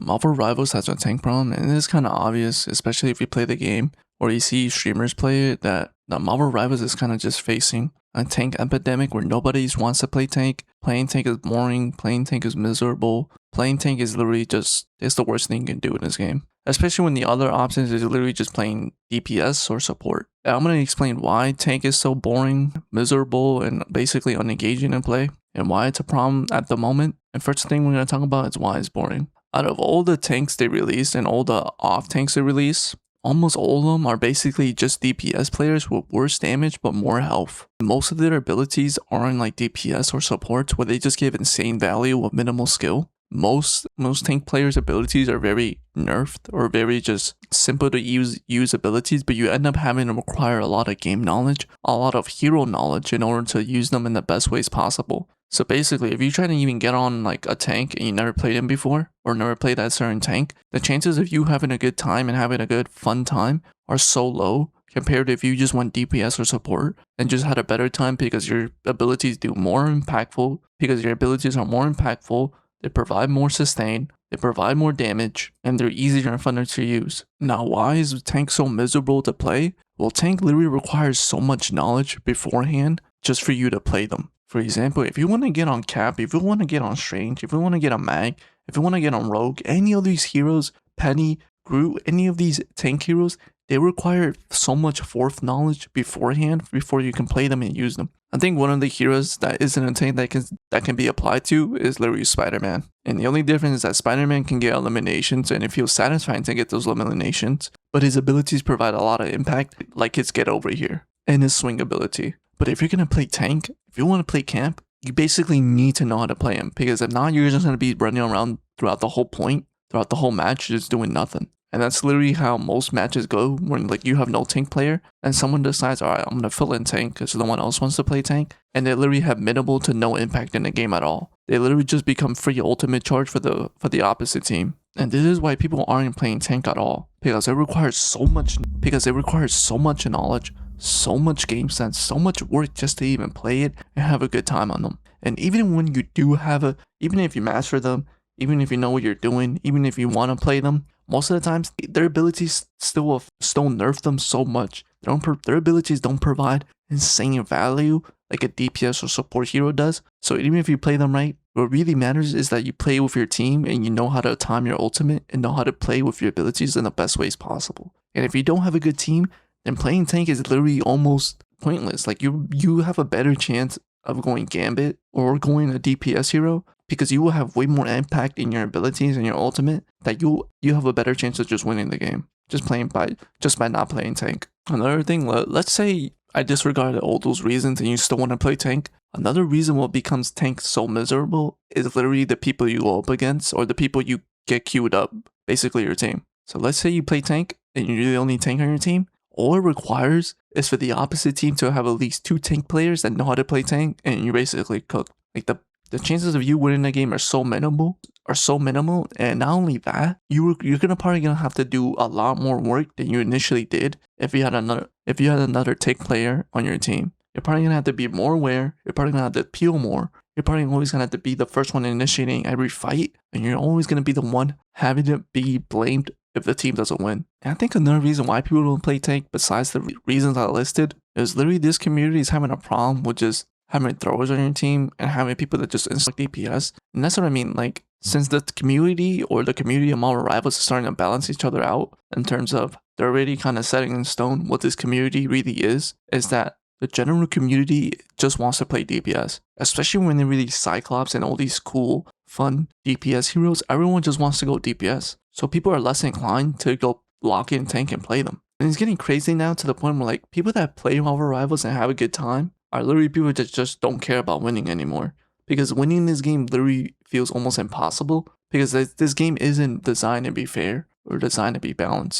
Marvel Rivals has a tank problem, and it is kind of obvious, especially if you play the game or you see streamers play it, that Marvel Rivals is kind of just facing a tank epidemic where nobody wants to play tank. Playing tank is boring, playing tank is miserable, playing tank is literally just, it's the worst thing you can do in this game. Especially when the other options is literally just playing DPS or support. And I'm going to explain why tank is so boring, miserable, and basically unengaging in play, and why it's a problem at the moment. And first thing we're going to talk about is why it's boring. Out of all the tanks they release and all the off tanks they release, almost all of them are basically just DPS players with worse damage but more health. Most of their abilities aren't like DPS or supports where they just give insane value with minimal skill. Most tank players' abilities are very nerfed or very just simple to use abilities, but you end up having to require a lot of game knowledge, a lot of hero knowledge in order to use them in the best ways possible. So basically, if you try to even get on like a tank and you never played him before or never played that certain tank, the chances of you having a good time and having a good fun time are so low compared to if you just went DPS or support and just had a better time because your abilities are more impactful, they provide more sustain, they provide more damage, and they're easier and funner to use. Now, why is tank so miserable to play? Well, tank literally requires so much knowledge beforehand just for you to play them. For example, if you want to get on Cap, if you want to get on Strange, if you want to get on Mag, if you want to get on Rogue, any of these heroes, Penny, Groot, any of these tank heroes, they require so much fourth knowledge beforehand before you can play them and use them. I think one of the heroes that isn't a tank that can be applied to is literally Spider-Man. And the only difference is that Spider-Man can get eliminations and it feels satisfying to get those eliminations, but his abilities provide a lot of impact, like his get over here and his swing ability. But if you're going to play tank, if you want to play camp, you basically need to know how to play him, because if not, you're just going to be running around throughout the whole match, just doing nothing. And that's literally how most matches go when like you have no tank player and someone decides, alright, I'm going to fill in tank because no one else wants to play tank, and they literally have minimal to no impact in the game at all. They literally just become free ultimate charge for the opposite team. And this is why people aren't playing tank at all, because it requires so much knowledge, so much game sense, so much work just to even play it and have a good time on them. And even when you do have even if you master them, even if you know what you're doing, even if you want to play them, most of the times their abilities still nerf them so much. Their abilities don't provide insane value like a DPS or support hero does. So even if you play them right, what really matters is that you play with your team and you know how to time your ultimate and know how to play with your abilities in the best ways possible. And if you don't have a good team, then playing tank is literally almost pointless. Like you have a better chance of going Gambit or going a DPS hero because you will have way more impact in your abilities and your ultimate, that you have a better chance of just winning the game just by not playing tank. Another thing, let's say I disregard all those reasons and you still want to play tank. Another reason what becomes tank so miserable is literally the people you go up against or the people you get queued up, basically your team. So let's say you play tank and you're the only tank on your team. All it requires is for the opposite team to have at least 2 tank players that know how to play tank, and you're basically cooked. Like the chances of you winning the game are so minimal, and not only that, you're probably gonna have to do a lot more work than you initially did if you had another tank player on your team. You're probably gonna have to be more aware, you're probably gonna have to peel more, you're probably always gonna have to be the first one initiating every fight, and you're always gonna be the one having to be blamed if the team doesn't win. And I think another reason why people don't play tank, besides the reasons I listed, is literally this community is having a problem with just having throwers on your team and having people that just instruct DPS. And that's what I mean, like, since the community of Marvel Rivals is starting to balance each other out in terms of they're already kind of setting in stone what this community really is that the general community just wants to play DPS. Especially when they release Cyclops and all these cool, fun DPS heroes, everyone just wants to go DPS. So people are less inclined to go lock in tank and play them. And it's getting crazy now to the point where like people that play Marvel Rivals and have a good time are literally people that just don't care about winning anymore. Because winning this game literally feels almost impossible, because this game isn't designed to be fair or designed to be balanced.